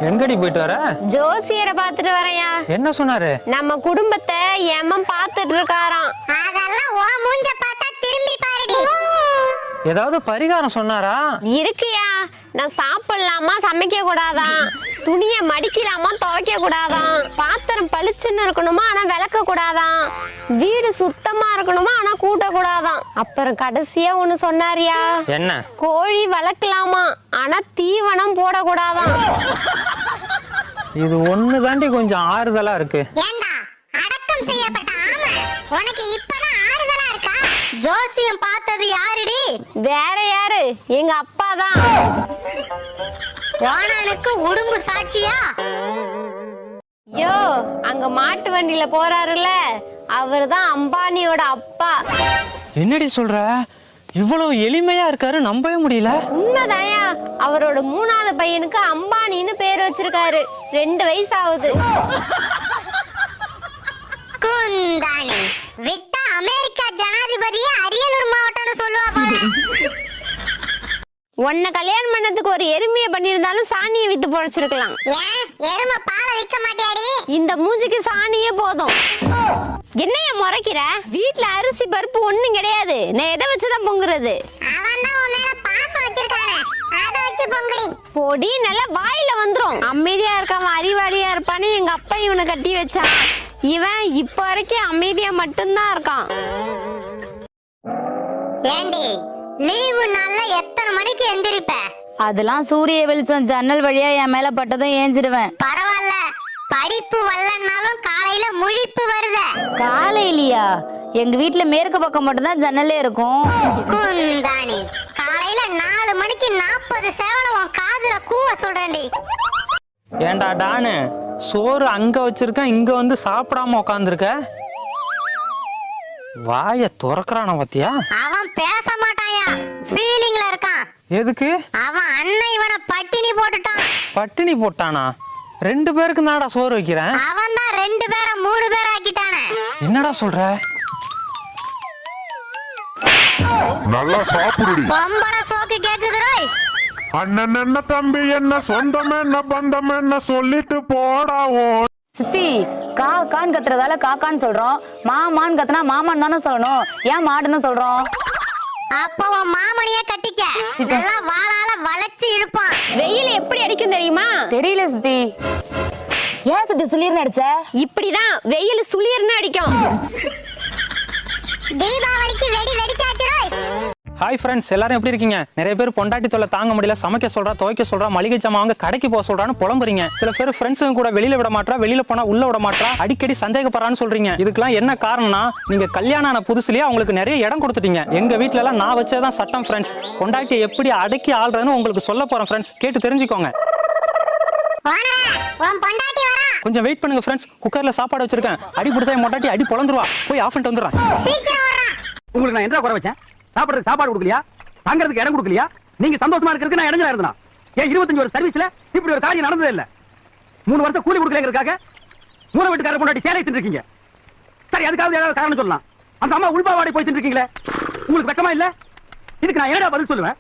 எங்கடி போயிட்டு வர? ஜோசியரை பாத்துட்டு வரேயா. என்ன சொன்னாரு? நம்ம குடும்பத்தை எமன் பாத்துட்டு இருக்காராம். அதெல்லாம் ஓ மூஞ்ச பார்த்தா திரும்பி பாருடி. ஏதாவது பரிகாரம் சொன்னாரா? இருக்குயா. நான் சாப்பிடலாமா சமைக்க கூடாதான், துணியை மடிக்கலாமா துவைக்க கூடாதான், பாத்திரம் பளிச்சுன்னு இருக்கணுமா ஆனா விளக்க கூடாதான், வீடு சுத்தமா இருக்கணுமா ஆனா கூட்ட கூடாதான். அப்புறம் கடைசியா ஒண்ணு சொன்னாரியா. என்ன? கோழி வளர்க்கலாமா ஆனா தீவனம் போடக்கூடாதான். இது ஒண்ணு தாண்டி கொஞ்சம் ஆறுதலா இருக்கு. ஏண்டா அடக்கம் செய்யப்பட்ட ஆமை, உனக்கு இப்பதான் ஆறுதலா இருக்கா? ஜோசியம் பார்த்தது யாருடி? வேற யாரு? எங்க அப்பா தான். ஓனானுக்கு உடும்பு சாட்சியா? யோ, அங்க மாட்டு வண்டியில போறாருல, அவர்தான் அம்பானியோட அப்பா. என்னடி சொல்ற? இவ்வளவு எளிமையா இருக்காரு, நம்பவே முடியல. உண்மைதாயா. அவரோட 3வது பையனுக்கு அம்பானின்னு பேர் வச்சிருக்காரு. 2 வயசு ஆகுது. குந்தாணி விட்டா அமெரிக்கா ஜனாதிபதியே அரியலூர் மாவட்டம்னு சொல்லுவா போல. உன்னை கல்யாணம் பண்ணதுக்கு ஒரு எருமையை பண்ணியிருந்தாலும் சாணியை வித்து பொழைச்சிருக்கலாம். ஏன் எருமை பாலை விற்க மாட்டியாடி? இந்த மூஞ்சிக்கு சாணியே போதும். என்னைய முறைக்கிற? வீட்டுல அரிசி பருப்பு ஒண்ணும் கிடையாது. நான் எதை வச்சுதான் பொங்குறது? அவன் தான் உன் மேல பாசம் வச்சிருக்கானே, அதை வச்சு பொங்குடி. பொடி நல்லா வாயில வந்துரும். அமைதியா இருக்காம அறிவாளியா இருப்பான்னு எங்க அப்பா இவனை கட்டி வச்சான். இவன் இப்ப வரைக்கும் அமைதியா மட்டும்தான் இருக்கான். ஏண்டி லீவு நாள்ல எத்தனை மணிக்கு எந்திரிப்ப? அதெல்லாம் சூரிய வெளிச்சம் ஜன்னல் வழியா என் மேல பட்டதும் ஏஞ்சிடுவேன். பரவாயில்ல, படிப்பு வரலனாலும் காலையில முழிப்பு வருத. காலையிலயா? எங்க வீட்டுல மேற்கு பக்கம் மட்டும்தான் ஜன்னலே இருக்கும். குந்தாணி காலையில 4 மணிக்கு 40 சேவல உன் காதுல கூவ சொல்றேன்டி. ஏண்டா டானு, சோறு அங்க வச்சிருக்கேன், இங்க வந்து சாப்பிடாம உட்காந்துருக்க. வாய துறக்கறான பத்தியா? அவன் பேச மாட்டாயா, ஃபீலிங்ல இருக்கான். எதுக்கு? அவன் அண்ணன் இவனை பட்டினி போட்டுட்டான். பட்டினி போட்டானா? 2 பேருக்கு நாடா சோறு வைக்கிறேன். அவன் தான் 2 பேரை 3 பேர் ஆக்கிட்டானே. என்னடா சொல்ற? நல்லா சாப்பிடுடி. பொம்பளை சோக்கு கேக்குதுரோய். அண்ணன் என்ன தம்பி என்ன சொந்தம் என்ன பந்தம் என்ன சொல்லிட்டு போடாவோ. சித்தி, கா கான் கத்துறதால காக்கான்னு சொல்றோம். மாமான்னு கத்துனா மாமான்னு தானே சொல்லணும். ஏன் மாடுன்னு சொல்றோம்? அப்போ உன் மாமனிய கட்டிக்க. எல்லாம் வாளால வளைச்சு இழுப்பான். வெயில் எப்படி அடிக்கும் தெரியுமா? தெரியல சித்தி. ஏன் சித்தி சுளீர்னு அடிச்ச? இப்படிதான் வெயில் சுளிர்னு அடிக்கும். தீபாவளிக்கு வெடி வெடிச்சாச்சுரோய். ஹாய் ஃப்ரெண்ட்ஸ், எல்லாரும் எப்படி இருக்கீங்க? நிறைய பேர் பொண்டாட்டி தொல்லை தாங்க முடியல, சமைக்க சொல்றா, துவைக்க சொல்றா, மளிகை ஜாமான் வாங்க கடைக்கு போக சொல்றான்னு புலம்புறீங்க. சில பேர் ஃப்ரெண்ட்ஸுங்க கூட வெளியில விட மாட்டா, வெளியில போனா உள்ள விட மாட்டா, அடிக்கடி சந்தேகப்படுறான்னு சொல்றீங்க. இதுக்கெல்லாம் என்ன காரணம்னா, நீங்க கல்யாணம் ஆன புதுசுலயே அவங்களுக்கு நிறைய இடம் கொடுத்துட்டீங்க. எங்க வீட்ல எல்லாம் நான் வச்சதான் சட்டம் ஃப்ரெண்ட்ஸ். பொண்டாட்டியை எப்படி அடக்கி ஆள்றதுன்னு உங்களுக்கு சொல்ல போறேன் ஃப்ரெண்ட்ஸ், கேட்டு தெரிஞ்சுக்கோங்க. உன் பொண்டாட்டி வரா. கொஞ்சம் வெயிட் பண்ணுங்க ஃப்ரெண்ட்ஸ், குக்கர்ல சாப்பாடு வச்சிருக்கேன். அடி பிடிச்சா பொண்டாட்டி அடி பொளந்துருவா. போய் ஆஃப் பண்ணிட்டு வந்துடுறேன். சீக்கிரம் வரா. உங்களுக்கு நான் என்ன குறை வச்சேன்? சாப்பிடுறதுக்கு சாப்பாடு கொடுக்கலையா? தங்கறதுக்கு இடம் கொடுக்கலையா? நீங்க சந்தோஷமா இருக்கிறதுக்கு நான் இடைஞ்சலா இருந்தேனா? ஏன் 25 வருஷம் சர்வீஸ்ல இப்படி ஒரு காரியம் நடந்ததே இல்ல. 3 வருஷம் கூலி கொடுக்கலங்கிறதுக்காக மூணு வீட்டுக்காரர் பொண்டாட்டி சேலை தின்னுருக்கீங்க. சரி, அதுக்காக ஏதாவது காரணம் சொல்லலாம். அந்த அம்மா உள்பாவாடை போய் தின்னுருக்கீங்களே, உங்களுக்கு வெக்கமா இல்ல? இதுக்கு நான் என்னடா பதில் சொல்லுவேன்?